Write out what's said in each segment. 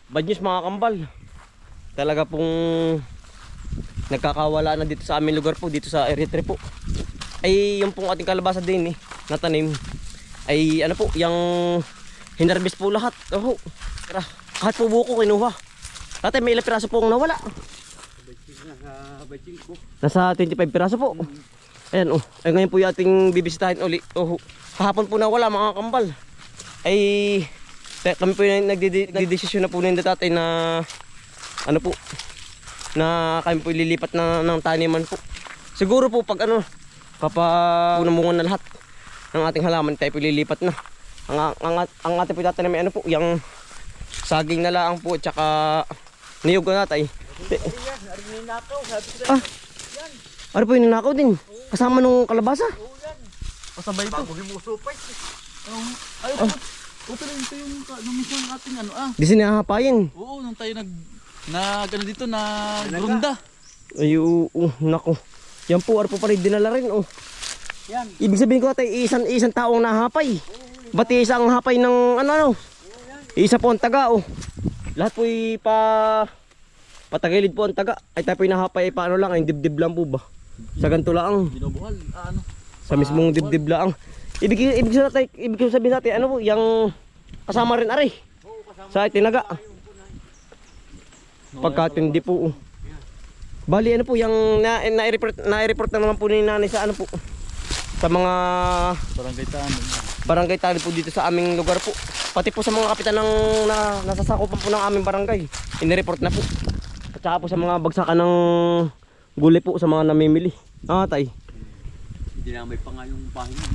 Bad news mga kambal. Talaga pong nagkakawala na dito sa aming lugar po, dito sa area 3 po. Ay yung pong ating kalabasa din natanim. Ay ano po, yung hinarbis po lahat. Oh, kahit po buko kinuha. Tatay may ilang piraso po nawala. Nasa 25 piraso po. Ayan oh. Ay ngayon po yung ating bibisitahin uli. Oh, kahapon po nawala mga kambal. Ay kami po yung nagdidesisyon na po ng tatay na ano po, na kami po ililipat na ng taniman po. Siguro po pag ano, kapag namungan na lahat ng ating halaman, tayo po ililipat na. Ang ating po tatanim ay ano po, yung saging na lang po, tsaka niyog na tatay. Ano po yung ninakaw din? Kasama nung kalabasa? Kasabay ito. Ay, ito yung isang ating ano Di sinahapayin. Oo, nung tayo ano dito, grunda. Ay, nako. Yan po, ano po pa rin dinala rin, oh. Yan. Ibig sabihin ko tayo, isang taong nahapay. Ba't isang hapay ng ano? Isa po ang taga, oh. Lahat po patagilid po ang taga. Ay tayo po nahapay, paano lang, ay dibdib lang po ba? Sa ganito lang. Binubuhal, ano? Sa mismong dibdib lang. Ibig sabihin natin, ano po, yung kasama rin ari. Sa tinaga. Pagkatindi po. Bali ano po, yung na-report na naman po ni nanay sa ano po. Sa mga barangay tali po dito sa aming lugar po. Pati po sa mga kapitan ng nasasakupan po ng aming barangay. Inireport na po. At saka po sa mga bagsakan ng gulay po sa mga namimili. Tay. Dinamay pa nga yung bahay na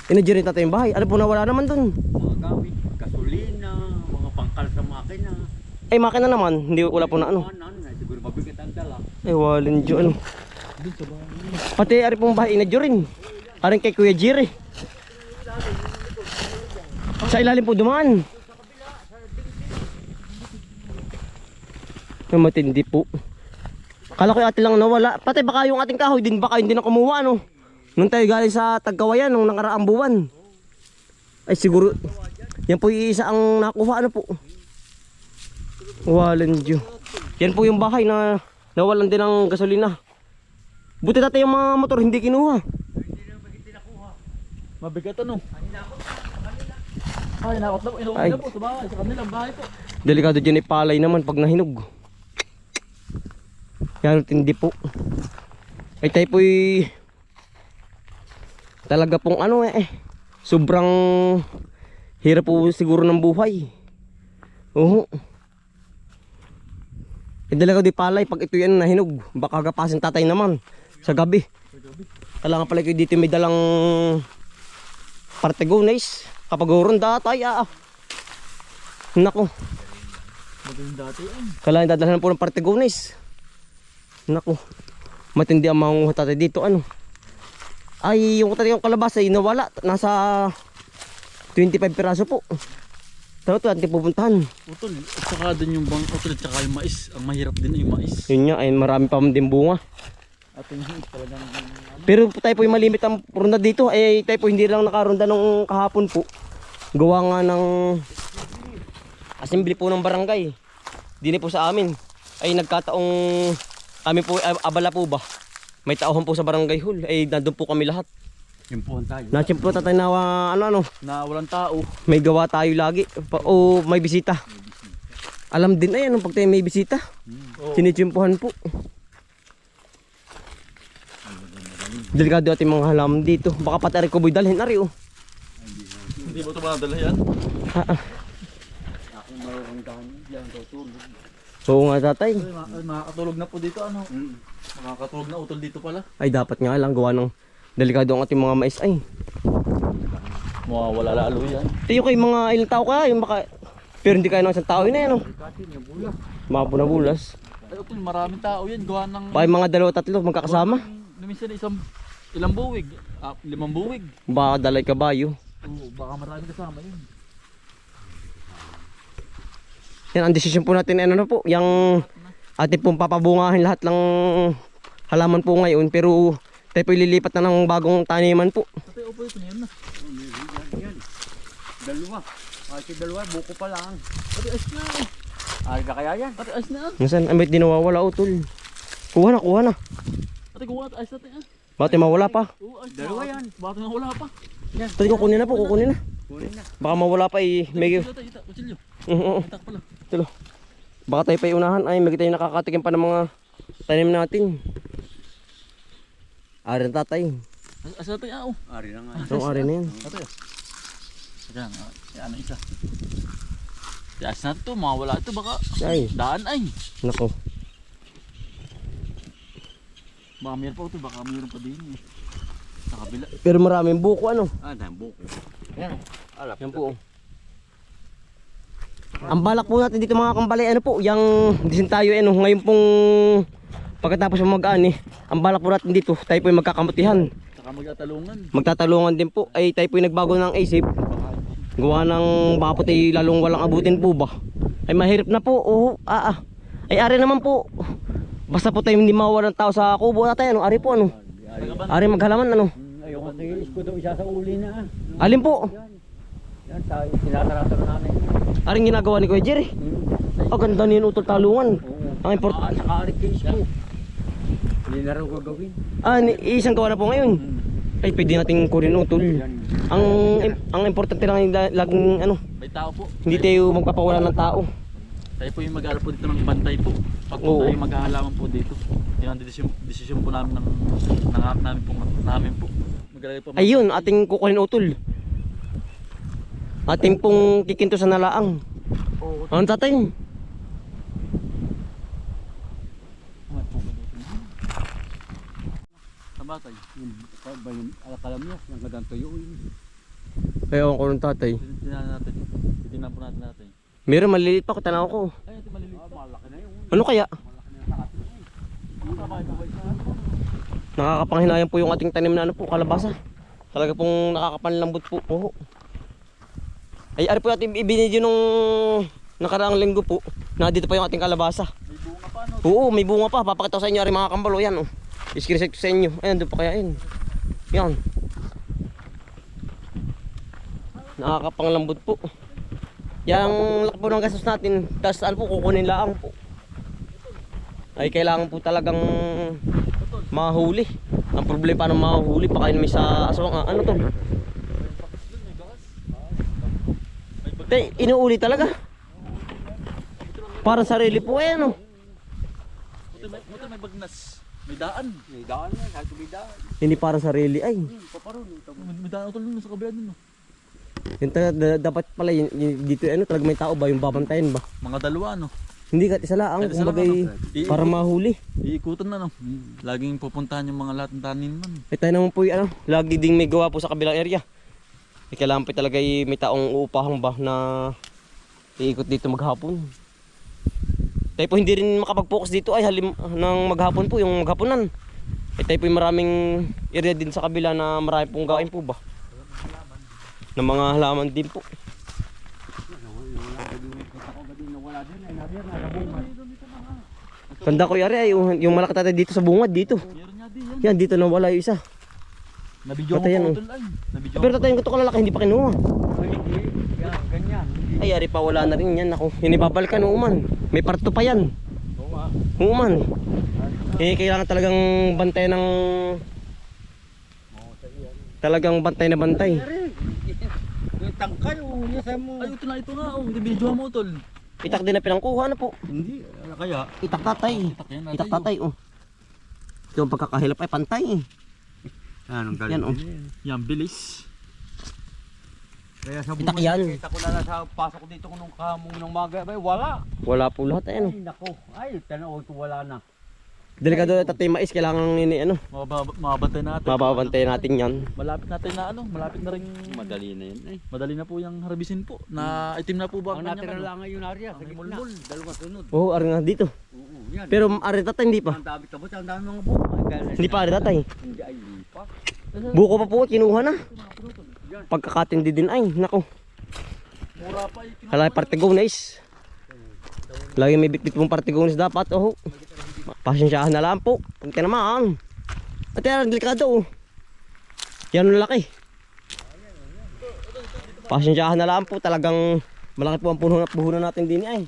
Inadyo rin tatay yung bahay. Ano po nawala naman dun? mga gamit, gasolina, mga pangkal sa makina. Ay makina naman, hindi wala po na ano. Siguro mabigat ang dala. Ay walin dyo ano. Pati ari pong bahay inadyo rin. Aring kay Kuya Jiri. Sa ilalim po dumaan. Matindi po. Akala ko yung atin lang nawala. Pati baka yung ating kahoy din, baka hindi na kumuha ano. Nung tayo galing sa Tagkawayan, nung nakaraang buwan. Ay siguro, yan po yung isa ang nakuha ano po. Walang Diyo. Yan po yung bahay na nawalan din ng gasolina. Buti tatay yung mga motor hindi kinuha. Mabigat ano? Ay, nakot na po. Inuwi na po sa bahay. Sa kanilang bahay po. Delikado dyan ipalay naman pag nahinog. Yan tindi po. Ay tayo po'y talaga pong ano sobrang hirap po siguro ng buhay. Oo. Delikado di palay pag ito yan nahinog. Baka gapasin tatay naman sa gabi. Kailangan pala kayo dito may dalang partegones. Kapag urunda tayo Nako. Maganda dati yan. Kailangan dadalhan po ng partegones. Nako. Matindi ang mga tatay dito ano. Ay yung tatay yung kalabasa ay nawala. Nasa 25 piraso po. Tara ito ating pupuntahan. Utol. At saka dun yung utol at saka yung mais. Ang mahirap din yung mais. Yun nga ay marami pa din bunga. At yung talagang Pero tayo po yung malimit ang runda dito. Ay tayo po hindi lang nakarunda nung kahapon po. Gawa nga ng assembly po ng barangay. Dini po sa amin. Ay nagkataong kami po abala po ba. May tauhan po sa barangay hall. Ay nandun po kami lahat. yung puhan tayo. Nachimpo tatay na ano. Na walang tao. May gawa tayo lagi. O may bisita. Alam din ay anong pag tayo may bisita. Sinichimpuhan po. Delikado ating mga halaman dito. Baka pati ari ko boy dalhin ari oh. Hindi mo ito madala yan? Ako marundahan diyan tutulog. Oo nga tatay. Makakatulog na po dito ano? Makakatulog na utol dito pala. Ay dapat nga lang gawa ng delikado ang ating mga mais ay. Mawawala lalo yan. Tiyo kay mga ilang tao ka yung baka pero hindi kayo ng isang tao yun ano. Mga punabulas. Ay utol maraming tao yan. Gawa ng Baka yung mga dalawa tatlo magkakasama. minsan ilang buwig. 5 buwig. Baka dalay kabayo. Oo, baka maraming kasama yun. Yan ang desisyon po natin ano na po. Yung ating pong papabungahin lahat ng halaman po ngayon. Pero tayo po ililipat na ng bagong taniman po. Tatay upo ito na yun na. Yan. Dalawa. Kasi dalawa buko pa lang. Tatay ayos na eh. Ay ka kaya yan? Ate, ayos na ah. Nasaan? Ay, ba't di nawawala utol? Kuha na, kuha na. Ate, kuha ate, ayos natin ah. Bakit mawala pa? Oo, ayos na. Dalawa yan. Bakit nga wala pa? Tadi kukunin na po, kukunin na. Kunin na. Baka mawala pa eh. May... Ito, ito, kutsilyo. Oo. Itak pala. Tulo. Baka tayo pa unahan. Ay, may tayo nakakatikim pa ng mga tanim natin. Ari na tatay. Ayos natin ah. Oh. Ari na nga. Itong ari na yan. Ate. Ayan, ano isa. Ayos natin to, mawala ito baka. Ay, Daan ay. nako. Baka mayroon pa ito, baka mayroon pa din eh. Sa kabila. Pero maraming buko ano. Dahil buko. Ayan. Alap. Yan po. Ang balak po natin dito mga kambalay, ano po, yung disin tayo ano, ngayon pong pagkatapos mag-aan eh, ang balak po natin dito, tayo po yung magkakamutihan. Saka magtatalungan. Magtatalungan din po, ay tayo po yung nagbago ng isip. Gawa ng baka po tayo lalong walang abutin po ba. Ay mahirap na po, Ay ari naman po. Basta po tayo hindi mawala ng tao sa kubo natin, ano, ari po ano. Ari maghalaman ano. Ayoko tingin ko daw isa sa uli na. Alin po? Yan tayo. Sinasarasar namin. Aring ginagawa ni Kuya Jerry. Oh, ganda niyan utol talungan. Ang Saka arik case ko. Hindi na rin ko gawin. isang gawa na po ngayon. Ay pwede nating kurin utol. Ang importante lang laging ano, May tao po. hindi tayo magpapawala ng tao. Tayo po yung mag-aalap po dito ng bantay po. Pag po Oo. tayo maghahalaman po dito. Yan ang desisyon po namin ng namin po. Maglalagay po. Ayun, ating kukunin utol. Ating pong kikinto sa nalaang. Oo. Ano tatay? Tabatay. Alakalam niya. Yung gadang tuyo yun. Kaya ako ng tatay. Titignan natin. Titignan po natin. Meron maliliit pa ko, tanaw ko. Ay, ito maliliit pa. Malaki na yun. Ano kaya? Sabay. Nakakapanghinayang po yung ating tanim na ano po, kalabasa. Talaga pong nakakapanlambot po. Oo. Ay, ari po natin ibinidyo nung nakaraang linggo po. Na dito pa yung ating kalabasa. May bunga pa no. Oo, may bunga pa. Papakita ko sa inyo ari mga kambal. O yan oh. I-screenshot ko sa inyo. Ayan, doon pa kaya yun. Yan. Nakakapanglambot po. Yang laki po ng gastos natin. Tapos ano po, kukunin lang po. Ay kailangan po talagang mahuli. Ang problema paano mahuli pa kayo may sa aswang. Ano to? Tay, inuuli talaga. Para sarili po eh ano. Buti may bagnas. May daan. May daan na. Kahit may daan. Hindi para sarili ay. Paparoon. May daan ito sa kabila dun no. Yung dapat pala dito ano talaga may tao ba yung babantayan ba? Mga dalawa no. Hindi ka isa lang, Kahit isa lang, kumbaga ano? para mahuli. Iikutan na no. Laging pupuntahan yung mga lahat ng tanim man. Eh tayo naman po yung ano, lagi ding may gawa po sa kabilang area. Eh kailangan pa talaga may taong uupahang ba na iikot dito maghapon. Tayo po hindi rin makapag-focus dito ay halim ng maghapon po, yung maghaponan. Eh tayo po yung maraming area din sa kabila na marami pong gawain po ba. Ng mga halaman din po. Tanda ko yari ay yung malaki tatay dito sa bungad dito. Meron nga di yan. Yan dito na wala yung isa. Nabidyo Patay yan, ko oh. utol ay. Nabidyo Pero tatay yung gusto ko lalaki hindi pa kinuha. Yan, ganyan. Ay yari pa wala na rin yan ako. Hinibabalikan uuman. May parto pa yan. Uuman. Eh kailangan talagang bantay ng talagang bantay na bantay. Yung tangkay, ulisan mo. Ay ito nga oh. Nabidyo mo utol. Itak din na pinangkuha na po. Hindi, ano kaya? Itak tatay. Itak yan, Itak tatay oh. Yung pagkakahilap ay pantay eh. Anong Yan, oh. Yan bilis. Kaya sa Itak yan. kita ko na sa pasok ko dito nung kamong ng maga, ay wala. Wala po lahat ay ano. Ay nako, ay tanaw ko wala na. Delikado tatay mais kailangan ini ano. Mababantay natin. Mababantay natin yan. Malapit natin na ano. Malapit na rin. Madali na yun eh. Madali na po yung harbisin po. Na itim na po ba? Ang natira lang ngayon Arya, sa Ang gitna. mulmul. Dalawang sunod. Oo, ari nga dito. Oo, yan. Pero ari tatay hindi pa. Ang dami tabot, ang dami mga buko. Hindi pa ari tatay. Hindi ay hindi pa. Buko pa po kinuha na. Pagkakatindi din ay nako. Mura pa. Hala partegones. Lagi may bitbit mong partegones dapat oh. Pasensyahan na lang po. Pagka naman. At yan, delikado oh. Yan ang laki. Pasensyahan na lang po. Talagang malaki po ang puhunan natin din ay.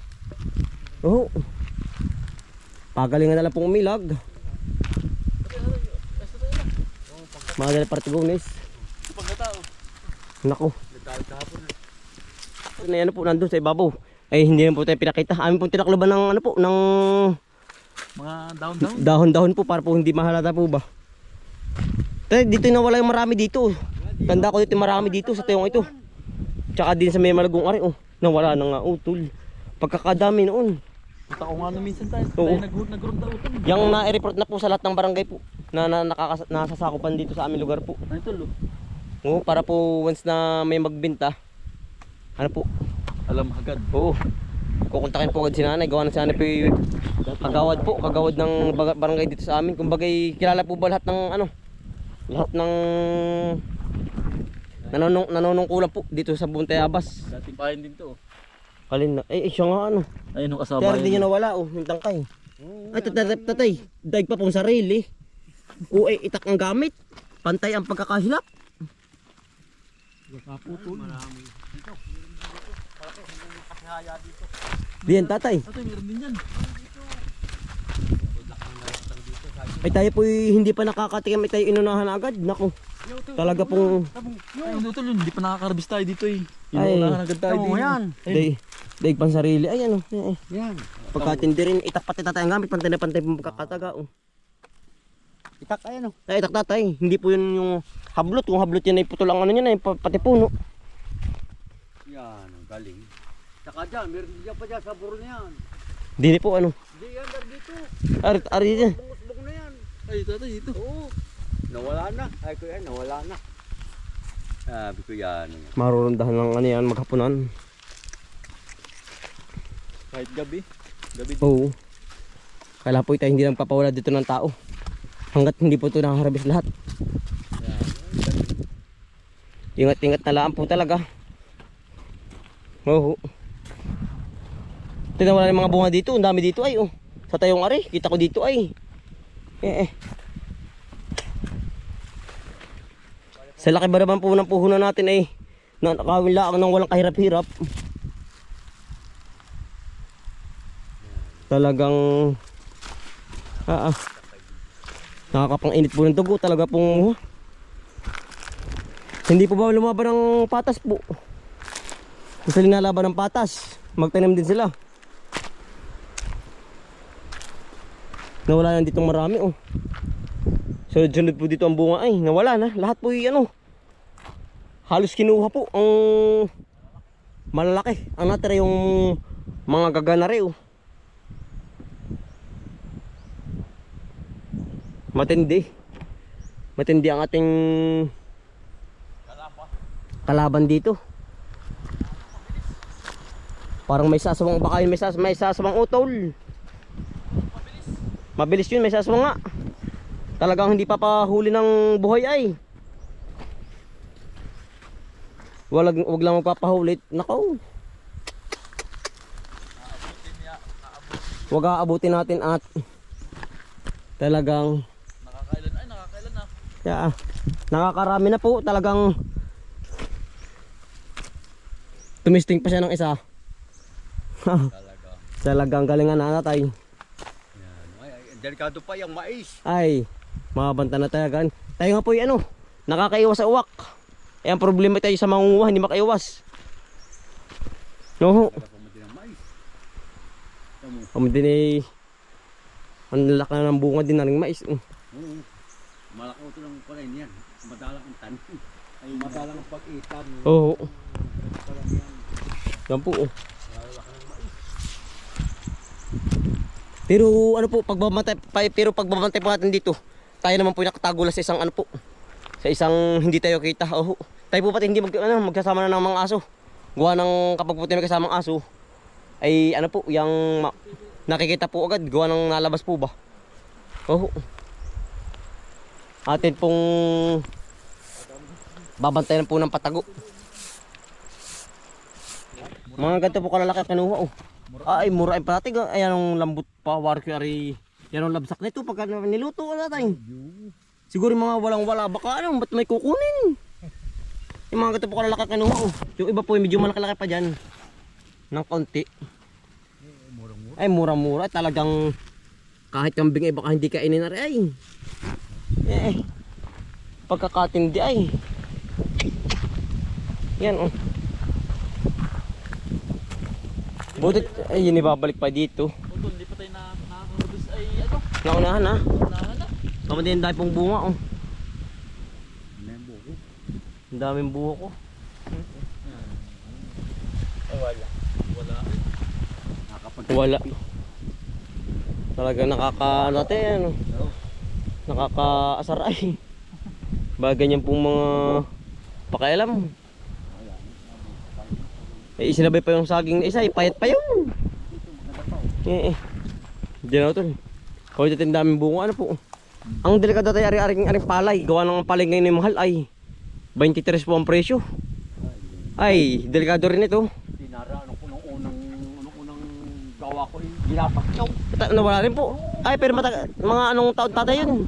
Oo. Pagalingan na lang pong umilag. Mga dala partigunis. Pagkatao. Nako. Nagdahal kahapon. Na ano po nandun sa ibabaw. Ay hindi na po tayo pinakita. Amin pong tinakloban ng ano po, ng Mga down-down. dahon-dahon po para po hindi mahalata po ba. Tayo dito nawala yung marami dito. Tanda ko dito marami dito sa tayong ito. Tsaka din sa may malagong ari oh. Nawala na nga utol. Pagkakadami noon. Punta ko nga na minsan tayo. Oo. Tayo nagrunda-utan. Yang na-report na po sa lahat ng barangay po na, nasasakupan dito sa aming lugar po. Ano ito, lo? Oo, para po once na may magbenta. Ano po? Alam agad. Oo. Kukontakin po agad si nanay. Gawa na si nanay po yung kagawad po. Kagawad ng barangay dito sa amin. Kumbagay kilala po ba lahat ng ano? Lahat ng nanonungkulan po dito sa Buntay Abas. Dating bayan din to. Kalin na. Eh, siya nga ano. Ayun yung kasama. Kaya hindi niya nawala oh, yung tangkay. Ay, tatay. Daig pa pong sarili. O ay itak ang gamit. Pantay ang pagkakahilap. Kaputol. Diyan tatay. Ito, meron din yan. Ay tayo po hindi pa nakakatikim. Ay tayo inunahan agad. Nako. Talaga pong Ayun ito, lo. Hindi pa nakakarbis tayo dito eh. Ay. Inuunahan agad tayo din. daig pang sarili. Ay ano. Yan. Pagkatindi rin itak pati tatay ang gamit. Pantay pong pagkakataga. Oh. Itak ayan o. Ay itak tatay. Hindi po yun yung hablot. Kung hablot yan ay putol ang ano yan ay pati puno. Yan, ang galing. Saka dyan, meron din dyan pa dyan sa buro na yan. Hindi po ano. Hindi yan, dar dito. Ari dyan. Bungos-bung na yan. Ay, tatay, dito. Oo. Nawala na. Ay ko yan, nawala na. Sabi ko yan. Marurundahan ng ano yan maghapunan. Kahit gabi. Gabi. Oo. Kaya po tayo hindi lang papawala dito ng tao. Hanggat hindi po ito nakaharabis lahat. Ingat-ingat na lang po talaga. Oo. Tingnan mo na yung mga bunga dito. Ang dami dito ay oh. Sa tayong ari. Kita ko dito ay. Sa laki ba naman po ng puhunan natin ay nakakawin lang ng walang kahirap-hirap. Talagang nakakapang-init po ng dugo. Talaga pong hindi po ba lumaban ng patas po? Gusto nila laban ng patas. Magtanim din sila. Nawala na ditong marami oh. Sunod-sunod po dito ang bunga ay nawala na. Lahat po yung ano. Halos kinuha po ang malalaki. Ang natira yung mga gaganare oh. Matindi. Matindi ang ating kalaban dito. Parang may sasawang baka yun, may sasawang utol. Mabilis yun, may sasawang nga. Talagang hindi papahuli ng buhay ay. Wag lang magpapahulit. Nako. Wag aabutin natin at talagang Nakakailan na. kaya nakakarami na po. Talagang tumisting pa siya ng isa. Talagang galingan na natay. Ay, delikado pa yung mais. Ay, mabanta na talaga. Tayo nga po yung ano, nakakaiwas sa uwak. Eh ang problema tayo sa mangunguha, hindi makaiwas. No. Pamudi ng mais. Pamudi ni ang lalaki na ng bunga din na ng mais. Oo. Malaki ito lang pala yan. Madalang ang tanim. Ay, madalang ang pag-itan. Oo. Yan po oh. Pero ano po, pagbabantay po natin dito, tayo naman po nakatago lang sa isang ano po. Sa isang hindi tayo kita. Oh. Tayo po pati hindi magsasama na ng mga aso. Gawa ng kapag po tayo magkasama ng aso, ay ano po, yung nakikita po agad, gawa ng nalabas po ba. Oh. Atin pong babantayan po ng patago. Mga ganito po kalalaki kinuha oh. Ay, mura ay patig. Ayan ang lambot pa, warkari. Yan ang labsak nito pagka niluto natin. Siguro yung mga walang-wala baka ano, ba't may kukunin? Yung mga ganito po kalalaki kinuha oh. Yung iba po yung medyo malaki-laki pa dyan. Ng konti. Ay, mura-mura. Talagang kahit kambing ay baka hindi kainin na rin ay. Pagkakatindi ay. Yan oh. Butit, ay yun ibabalik pa dito. Utol, hindi pa tayo nakakabis ay ano? Naunahan ha. Unahan na. Tama din dahil pong bunga oh. May buko. Ang daming buhok oh. Ay wala. Wala. Wala. Talaga nakaka-ano, nakakaasar ay. Bagay niyan pong mga pakialam. Eh, isinabay pa yung saging na isa, payat pa yun. Diyan na ito. Kung dito yung daming bunga, ano po. Ang delikado tayo, aring palay. Gawa ng palay ngayon yung mahal ay 23 po ang presyo. Ay, delikado rin ito. Tinara, anong unang gawa ko yung ginapak nyo. Nawala rin po. Ay, pero mga anong taon tatay yun?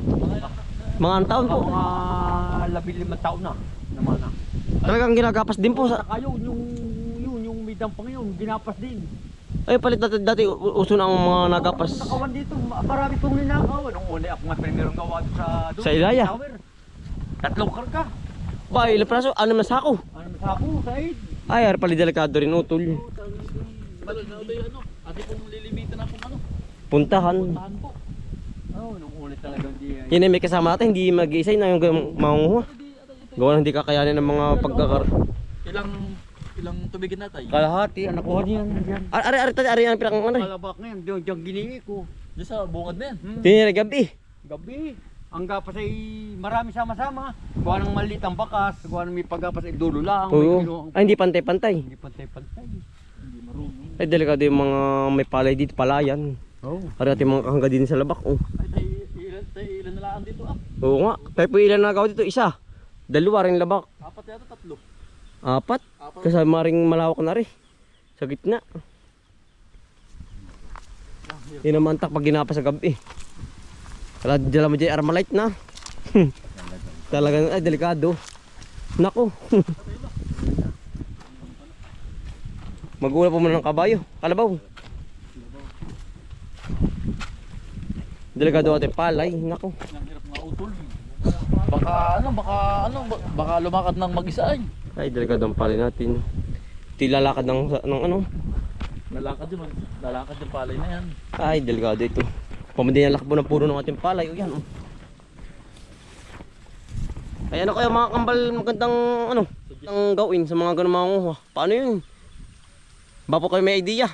Mga anong taon po? Mga 15 taon na naman na. Talagang ginagapas din po sa... Saka yung may dampang yun, ginapas din. Ay, palit dati uso na ang mga nagapas. Nakawan dito, marami pong ninakaw. Nung una ako nga primerong gawa doon Sa Ilaya? Tower. 3 karga. Ba, ilang praso? Ano na sako? Ano masako, Said? Ay, ay, pala delikado rin utol. Balo na ito yung ano? Ati pong lilimitan na pong ano? Puntahan. Tahan po. Oo, nung una talaga hindi. Yan ay may kasama natin, hindi mag-isay na yung mangunguha. Gawa na hindi kakayanin ng mga pagkakar. Ilang tubigin na tayo? Kalahati, ang nakuha niyan. Ari ang pinakang ano. Kalabak ngayon, diyan ginihi ko. Diyan sa bungad na yan. Tinira gabi. Gabi. Ang gapas ay marami sama-sama. Gawa ng maliit ang bakas, gawa ng may paggapas ay dulo lang. Oo. Ay, hindi pantay-pantay. Hindi pantay-pantay. Hindi marunong. Ay, delikado yung mga may palay dito, palayan. Oo. Ari ating mga kakangga din sa labak. Oh. Ay, ilan na lang dito ah? Oo nga. Tayo po ilan nagawa dito? Isa. Dalawa rin labak. 4 yata, 3. 4. Kasama ring malawak na rin. Sa gitna. Yun naman tak pag ginapa sa gabi. Wala dyan mo dyan Armalite na. Talagang ay delikado. Nako. Magula po muna ng kabayo. Kalabaw. Delikado ating palay. Nako. Ang hirap nga utol. Baka lumakad ng mag-isa ay. Ay delikado ang palay natin. Tilalakad ng ano. Lalakad yung palay na yan. Ay delikado ito. Pamandin ang lakbo ng puro ng ating palay. O yan oh. Ay ano kaya mga kambal magandang ano ang gawin sa mga ganun mga nguha. Paano yun? Ba po kayo may idea?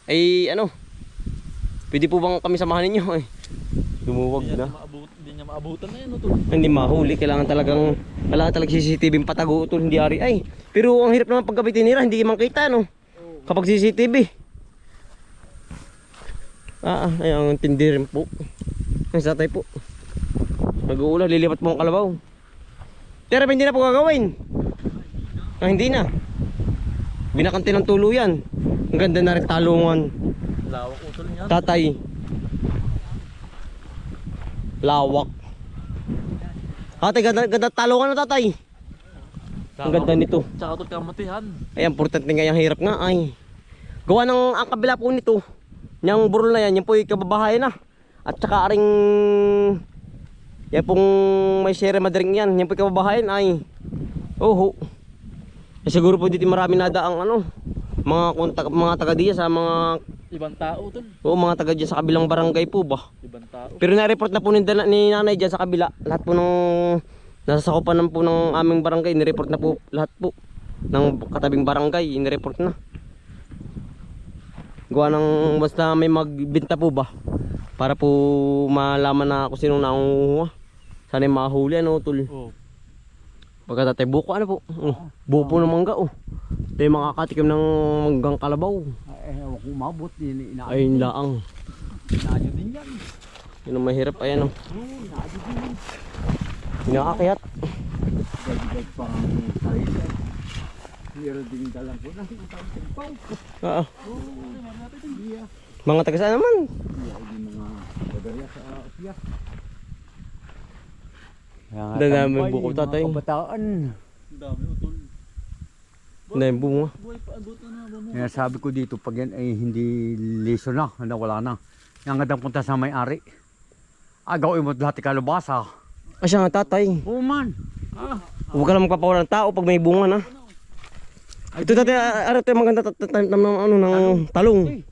Ay ano? Pwede po bang kami samahan ninyo? Ay, lumuwag na. Hindi niya maabutan na yan utol. Hindi mahuli. Kailangan talagang CCTV yung patago utol. Hindi ari ay. Pero ang hirap naman paggabi tinira. Hindi man kita no? Kapag CCTV. Ay ang tindi rin po. Ay satay po. Mag-uulan. Lilipat po ang kalabaw. Pero hindi na po gagawin. Hindi na. Binakanti ng tuluyan. Ang ganda na rin talungan. Lawak utol niyan. Tatay. Lawak. Tatay, ganda talungan na tatay. Ang ganda nito. Tsaka utol kamatihan. Ay, importante nga yung hirap nga ay. Gawa ng ang kabila po nito. Yung burol na yan, yung po yung kababahay na. At saka aring yan pong may share madaring yan. Yan po yung kababahay ay. Oho. Eh, siguro po dito marami nada ang ano. Mga taga diya sa mga Ibang tao utol. oo, mga taga diya sa kabilang barangay po ba. Ibang tao. Pero na-report na po ni nanay dyan sa kabila. Lahat po ng nasa sakupan po ng aming barangay, ni-report na po lahat po ng katabing barangay, ni-report na. Gawa ng basta may magbenta po ba para po malaman na kung sino nangunguha. Sana yung mahuli ano tol. Oh. Pagkatatay buko ano po. Buko po ng mangga oh. Ito yung makakatikim ng manggang kalabaw. Ewan kong mabot. Ayun laang. Inaadyo din yan. Yun ang mahirap ayan oh. Inaadyo din yan. Pinakakayat. Dagdag pa ang sarili. Meron din dalang ko na. Oo. Mga taga saan naman? Yung mga bagarya sa Opia. Dami buko tatay. Mga kabataan. Ang dami utol. Na yung bunga. Buhay pa, buto na, bumo. Kaya sabi ko dito, pag yan ay hindi liso na, wala na. Yung hanggang punta sa may-ari. Gawin mo lahat ikalabasa. Siya nga tatay. Oo man. Huwag ka lang magpapawala ng tao pag may bunga na. Ito tatay, araw tayo maganda tanim ng ano ng talong.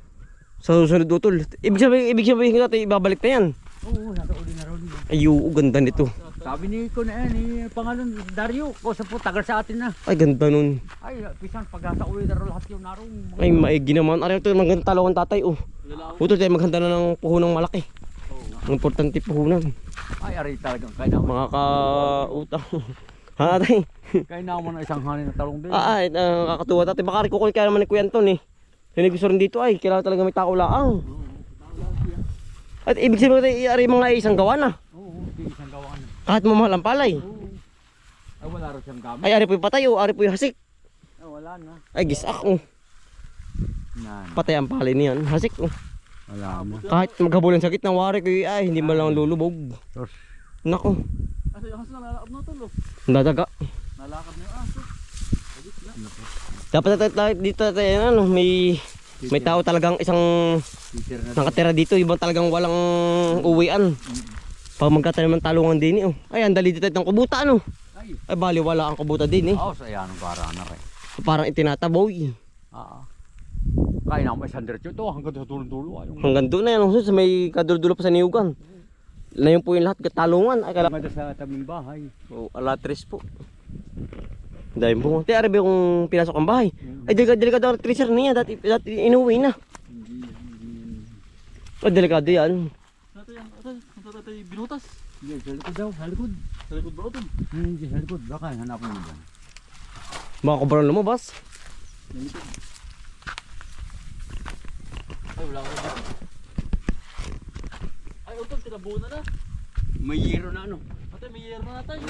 Sa susunod utol. Ibig sabihin tatay, ibabalik na yan. Oo, nakauli na rin. Ay, ganda nito. Sabi ni ko na ni pangalan Dario, ko sa po tagal sa atin na. Ay, ganda nun. Ay, pisan pagkasa uwi na rin lahat yung narong. Ay, maigi naman. Araw ito, maganda talong tatay. Utol tayo, maghanda na ng puhunang malaki. Ang importante puhunan. Ay, aray talagang kaya na. Mga ka-utang. Ha, tatay? Kaya na mo na isang hanin na talong din. Nakakatuwa tatay. Baka kukunin kaya naman ni Kuya Anton eh. Yung gusto rin dito ay, kailangan talaga may tao laang. At ibig sabihin tayo, ari mga isang gawa na. Oo, di isang gawa na. Kahit mamahal ang palay. Oo. Ay, wala rin siyang gamit. Ay, ari po yung patay o ari po yung hasik. Ay, wala na. Ay, gisak oh. Patay ang palay niyan. Hasik oh. Wala na. Kahit maghabulan sa gitna, wari ko ay, hindi man lang lulubog. Tos. Nako, Kasi yung aso na lalakad na tulo. nadaga. Nalakad na yung aso. Dapat tayo dito tayo, ano, may tao talagang isang Peter na. nakatira dito, ibang talagang walang uwian. Pag magkatanim ng talungan din eh. Oh. Ay, andali dito ng kubuta ano. Ay. Ay, bali wala ang kubuta din eh. Oo, sa yan ang para na rin. Parang itinataboy. Kaya na mo isang diretso ito hanggang sa dulo-dulo. Hanggang doon na yan, sa may kaduldulo pa sa niyugan. Layon po yung lahat, talungan. Ay, kala... Maganda sa tabing bahay. Oh, alatres po. Dahil po. Te, arabi kung pinasok ang bahay. Ay, delikado ang tracer niya. Dati inuwi na. Oh, delikado yan. Tatay, binutas. Hindi, sa likod daw, sa likod. Sa likod ba ito? Hindi, sa likod. Baka hanapin mo dyan. Mga kubaran lumabas. Ay, wala ko dito. Ay, utol, tinabuo na na. May yero na ano. Tatay, may yero na tayo.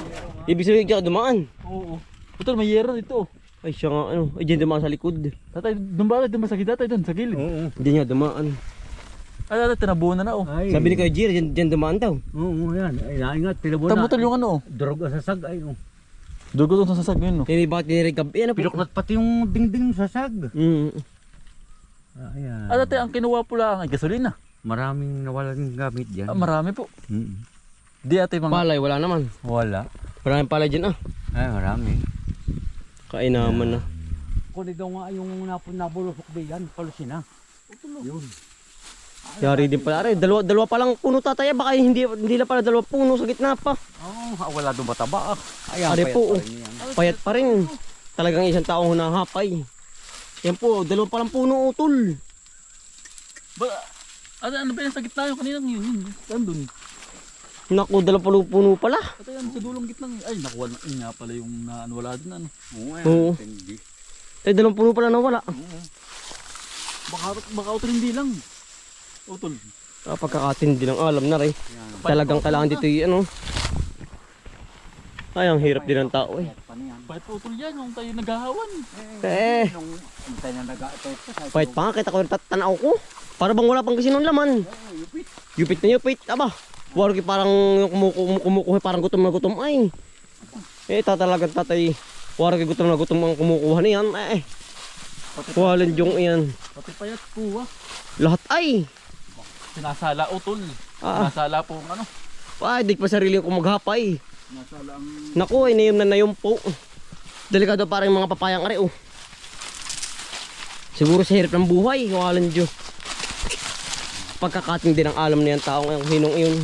Ibig sabihin, diyan ka dumaan. Oo. Utol, may yero na dito. Ay, siya nga, ano. Ay, diyan dumaan sa likod. Tatay, doon ba? Doon ba sa gitna tayo? Doon, sa gilid. Oo. Diyan nga dumaan. Ay, tatay, tinabuo na na oh. Ay. Sabi ni Kuya Jir, diyan dumaan daw. Oo, yan. Ay, naingat. Tinabon na. Tamutol yung ano oh. Drog sa sasag. Ay, oh. Dugo doon sa sasag yun oh. Hindi, bakit nirigab? Yan na po. Pinuklat pati yung dingding sa sasag. Ayan. Ah, tatay, ang kinuha po lang ay gasolina. Maraming nawalan gamit dyan. Marami po. Mm. Di ate mga... Palay, wala naman. Wala. Maraming palay dyan ah. Ay, marami. Kainaman na. Kung daw nga yung nabulusok ba yan, palusin na. Yun. Yari din pala. Ay, dalawa pa lang puno tatay. Baka hindi na pala dalawa puno sa gitna pa. Wala doon mataba. Ayan, Ari payat po. pa rin yan. Payat pa rin. Talagang isang taong hunahapay. Yan po, dalawa pa lang puno utol. Ba, ano ba yan sa gitna yung kaninang yun? Andun. Naku, dalawa puno pala. Ito yan sa dulong gitna. Ay, nakuha na nga pala yung wala din ano. Oo. Eh, dalawang puno pala nawala. Baka utol hindi lang. Utol. Pagkakatindi ng alam na rin. Talagang kailangan dito yung ano. Ay, ang hirap din ng tao eh. Pahit utol yan yung tayo naghahawan. Eh, pahit pa nga, kita ko tatanaw ko. Para bang wala pang kasi nung laman. Yupit na yupit, aba. Warki parang kumukuha, parang gutom na gutom ay. Eh, tatalagang tatay. Warki gutom na gutom ang kumukuha niyan. Eh, walang yung iyan. Pati payat kuha. Lahat ay. Sinasala utol. Ah. Sinasala po ano. Ay, di pa sarili ko maghapay. Sinasala ang... Naku, ay nayom po. Delikado parang mga papayang ari oh. Siguro sa hirap ng buhay, walang Diyos. Pagkakating din ang alam niyan taong ang hinong iyon.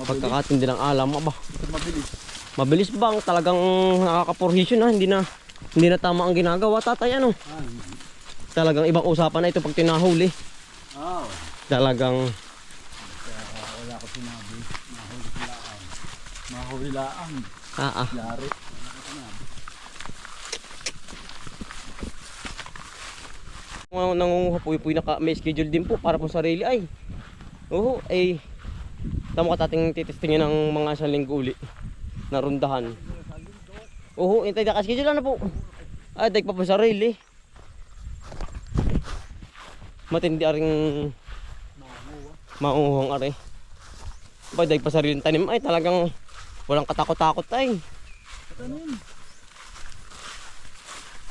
Pagkakating din ang alam, aba. Mabilis. Mabilis bang talagang nakaka-provision na, hindi na tama ang ginagawa tatay ano. Talagang ibang usapan na ito pag tinahuli. Talagang Wala ko sinabi. Mahulilaan. Yari. Nangunguha po may schedule din po para po sarili ay. Oo, ay tama ka tating titestingin ng mga isang linggo uli na rundahan. Oo, intay na ka-schedule na po. Ay, daig pa po sarili. Matindi aring maunguhang ari. Ba, daig pa sariling tanim ay talagang walang katakot-takot ay.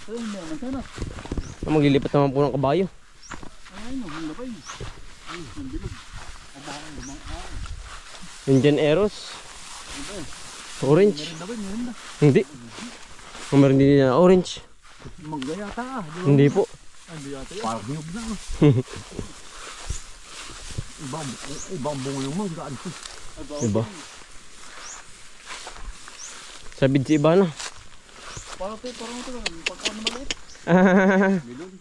Ayun, hindi naman sana. Maglilipat naman po ng kabayo. Ay, no, ang lapay. Ay, ang bilog. Abang, lumang Indian Eros. Orange. meron na ba? Meron na. Hindi. Meron din na orange. Mangga yata ah. Di ba? Hindi po. Ay, hindi yata yan. Parang niyog na. Ibang bungo yung mangga. Diba? Sabid si iba na. Parang ito lang. Pagka na maliit. Milon.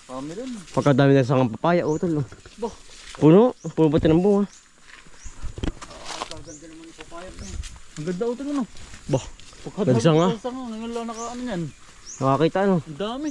Parang milon. Pagkadami na sa papaya, utol. Oh. Bah. Puno. Puno pati ng bunga. Kaganda naman yung papaya ko. Ang ganda ito no. Bah. Nagsa nga. Nagsa nga. Ngayon lang naka ano yan. Nakakita ano. Ang dami.